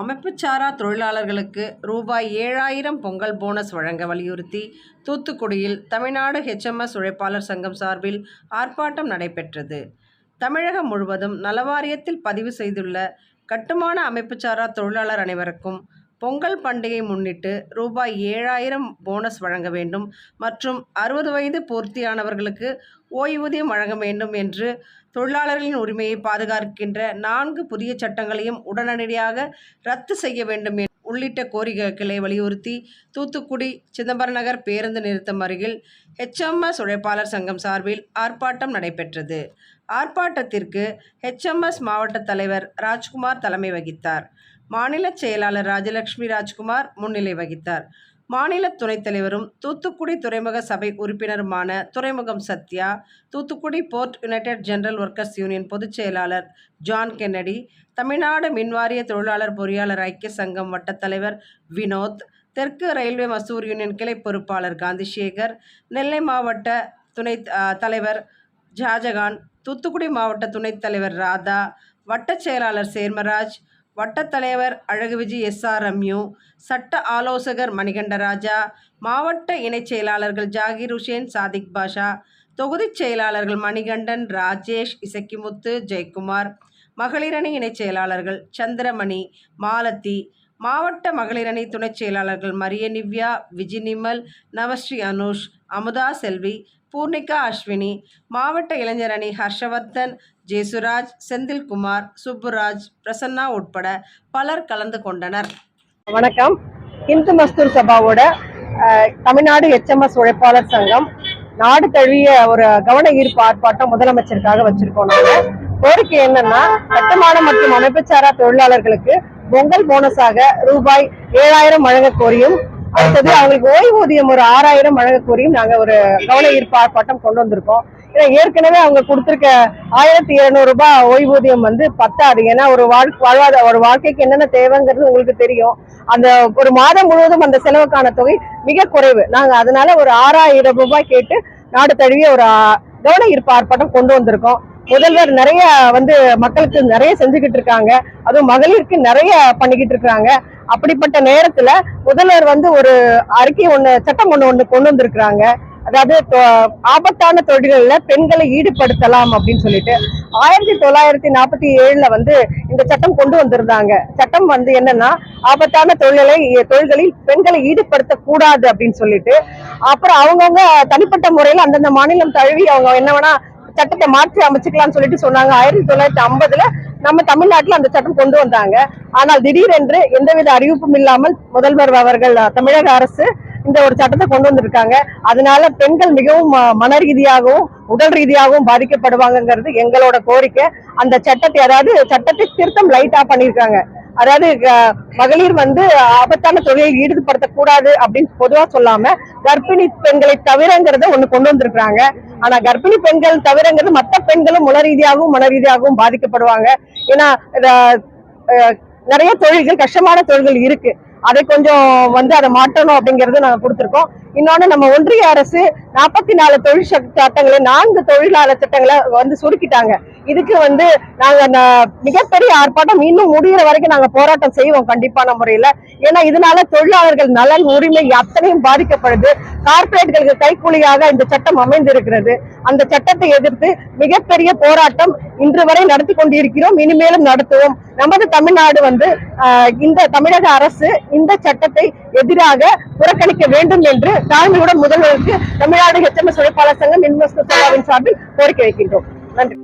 அமைப்புச்சாரா தொழிலாளர்களுக்கு ரூபாய் 7,000 பொங்கல் போனஸ் வழங்க வலியுறுத்தி தூத்துக்குடியில் தமிழ்நாடு HMS உழைப்பாளர் சங்கம் சார்பில் ஆர்ப்பாட்டம் நடைபெற்றது. தமிழகம் முழுவதும் நலவாரியத்தில் பதிவு செய்துள்ள கட்டுமான அமைப்புச்சாரா தொழிலாளர் அனைவருக்கும் பொங்கல் பண்டிகை முன்னிட்டு ரூபாய் 7,000 போனஸ் வழங்க வேண்டும் மற்றும் 60 வயது பூர்த்தியானவர்களுக்கு ஓய்வூதியம் வழங்க வேண்டும் என்று தொழிலாளர்களின் உரிமையை பாதுகாக்கின்ற 4 புதிய சட்டங்களையும் உடனடியாக ரத்து செய்ய வேண்டும் உள்ளிட்ட கோரிக்கைகளை வலியுறுத்தி தூத்துக்குடி சிதம்பரம் நகர் பேருந்து நிறுத்தம் அருகில் HMS உழைப்பாளர் சங்கம் சார்பில் ஆர்ப்பாட்டம் நடைபெற்றது. ஆர்ப்பாட்டத்திற்கு HMS மாவட்ட தலைவர் ராஜ்குமார் தலைமை வகித்தார். மாநில செயலாளர் ராஜலட்சுமி ராஜ்குமார் முன்னிலை வகித்தார். மாநில துணைத் தலைவரும் தூத்துக்குடி துறைமுக சபை உறுப்பினருமான துறைமுகம் Sathya, Thoothukudi port united general workers union பொதுச் செயலாளர் ஜான் கென்னடி, தமிழ்நாடு மின்வாரிய தொழிலாளர் பொறியாளர் ஐக்கிய சங்கம் வட்டத் தலைவர் வினோத், தெற்கு ரயில்வே மசூர் யூனியன் கிளை பொறுப்பாளர் காந்திசேகர், நெல்லை மாவட்ட துணைத் தலைவர் ஷாஜகான், தூத்துக்குடி மாவட்ட துணைத் தலைவர் ராதா, வட்டச் செயலாளர் சேர்மராஜ், வட்டத் தலைவர் அழகுவிஜி SRMU, சட்ட ஆலோசகர் மணிகண்டராஜா, மாவட்ட இணைச் செயலாளர்கள் ஜாகிர் ஹுசேன், சாதிக் பாஷா, தொகுதிச் செயலாளர்கள் மணிகண்டன், ராஜேஷ், இசக்கிமுத்து, ஜெயக்குமார், மகளிரணி இணைச் செயலாளர்கள் சந்திரமணி, மாலதி, மாவட்ட மகளிரணி துணைச் செயலாளர்கள் மரிய நிவ்யா, விஜினிமல், நவஸ்ரீ அனுஷ், அமுதா செல்வி, பூர்ணிகா அஸ்வினி, மாவட்ட இளைஞர் அணி ஹர்ஷவர்தன், ஜேசுராஜ், செந்தில்குமார், சுப்புராஜ், பிரசன்னா உட்பட பலர் கலந்து கொண்டனர். வணக்கம். இந்து மஸ்தூர் சபாவோட தமிழ்நாடு HMS உழைப்பாளர் சங்கம் நாடு தழுவிய ஒரு கவன ஈர்ப்பு ஆர்ப்பாட்டம் முதலமைச்சருக்காக வச்சிருக்கோம். நாங்க கோரிக்கை என்னன்னா, கட்டுமான மற்றும் அமைப்புச்சாரா தொழிலாளர்களுக்கு பொங்கல் போனஸாக ரூபாய் 7,000 வழங்க கோரியும், அடுத்தது அவங்களுக்கு ஓய்வூதியம் ஒரு 6,000 வழங்க கோரியும் நாங்க ஒரு கவன ஈர்ப்பு ஆர்ப்பாட்டம் கொண்டு வந்திருக்கோம். ஏன்னா ஏற்கனவே அவங்க கொடுத்திருக்க 1,200 ரூபாய் ஓய்வூதியம் பத்தாது. ஏன்னா ஒரு வாழ்க்கைக்கு என்னென்ன தேவைங்கிறது உங்களுக்கு தெரியும். அந்த ஒரு மாதம் முழுவதும் அந்த செலவுக்கான தொகை மிக குறைவு. நாங்க அதனால ஒரு 6,000 ரூபாய் கேட்டு நாடு தழுவிய ஒரு கவன ஈர்ப்பு ஆர்ப்பாட்டம் கொண்டு வந்திருக்கோம். முதல்வர் நிறைய மக்களுக்கு நிறைய செஞ்சுக்கிட்டு இருக்காங்க, அதுவும் மகளிருக்கு நிறைய பண்ணிக்கிட்டு இருக்காங்க. அப்படிப்பட்ட நேரத்துல முதல்வர் ஒரு அறிக்கை சட்டம் ஒண்ணு கொண்டு வந்திருக்கிறாங்க. அதாவது ஆபத்தான தொழில்கள்ல பெண்களை ஈடுபடுத்தலாம் அப்படின்னு சொல்லிட்டு 1947 இந்த சட்டம் கொண்டு வந்திருந்தாங்க. சட்டம் என்னன்னா, ஆபத்தான தொழில்களில் பெண்களை ஈடுபடுத்த கூடாது அப்படின்னு சொல்லிட்டு, அப்புறம் அவங்கவுங்க தனிப்பட்ட முறையில அந்தந்த மாநிலம் தழுவி அவங்க என்ன வேணா சட்டத்தை மாற்றி அமைச்சுக்கலாம்னு சொல்லிட்டு சொன்னாங்க. 1950 நம்ம தமிழ்நாட்டுல அந்த சட்டம் கொண்டு வந்தாங்க. ஆனால் திடீரென்று எந்தவித அறிவிப்பும் இல்லாமல் முதல்வர் அவர்கள் தமிழக அரசு இந்த ஒரு சட்டத்தை கொண்டு வந்திருக்காங்க. அதனால பெண்கள் மிகவும் மன ரீதியாகவும் உடல் ரீதியாகவும் பாதிக்கப்படுவாங்கிறது எங்களோட கோரிக்கை. அந்த சட்டத்தை, அதாவது சட்டத்தை திருத்தம் லைட்டா பண்ணிருக்காங்க. அதாவது மகளிர் ஆபத்தான தொழிலில் ஈடுபடுத்தக்கூடாது அப்படின்னு பொதுவா சொல்லாம கர்ப்பிணி பெண்களை தவிரங்கிறத ஒண்ணு கொண்டு வந்திருக்காங்க. ஆனா கர்ப்பிணி பெண்கள் தவிரங்கிறது மற்ற பெண்களும் உள ரீதியாகவும் மன ரீதியாகவும் பாதிக்கப்படுவாங்க. ஏன்னா நிறைய தொழில்கள், கஷ்டமான தொழில்கள் இருக்கு. அதை கொஞ்சம் அதை மாற்றணும் அப்படிங்கறது நாங்க கொடுத்திருக்கோம். இன்னொன்னு, நம்ம ஒன்றிய அரசு 44 தொழில் சட்டங்களை 4 தொழிலாளர் சட்டங்களை சுருக்கிட்டாங்க. இதுக்கு நாங்க மிகப்பெரிய ஆர்ப்பாட்டம் இன்னும் முடிகிற வரைக்கும் நாங்க போராட்டம் செய்வோம் கண்டிப்பான முறையில. ஏன்னா இதனால தொழிலாளர்கள் நலன், உரிமை அத்தனையும் பாதிக்கப்படுது. கார்பரேட்களுக்கு கைக்கூலியாக இந்த சட்டம் அமைந்திருக்கிறது. அந்த சட்டத்தை எதிர்த்து மிகப்பெரிய போராட்டம் இன்று வரை நடத்தி கொண்டிருக்கிறோம், இனிமேலும் நடத்துவோம். நமது தமிழ்நாடு இந்த தமிழக அரசு இந்த சட்டத்தை எதிராக புறக்கணிக்க வேண்டும் என்று தாழ்மையுடன் முதல்வருக்கு தமிழ்நாடு HMS உழைப்பாளர் சங்கம் இன்வெஸ்டர் சபாவின் சார்பில் கோரிக்கை வைக்கின்றோம். நன்றி.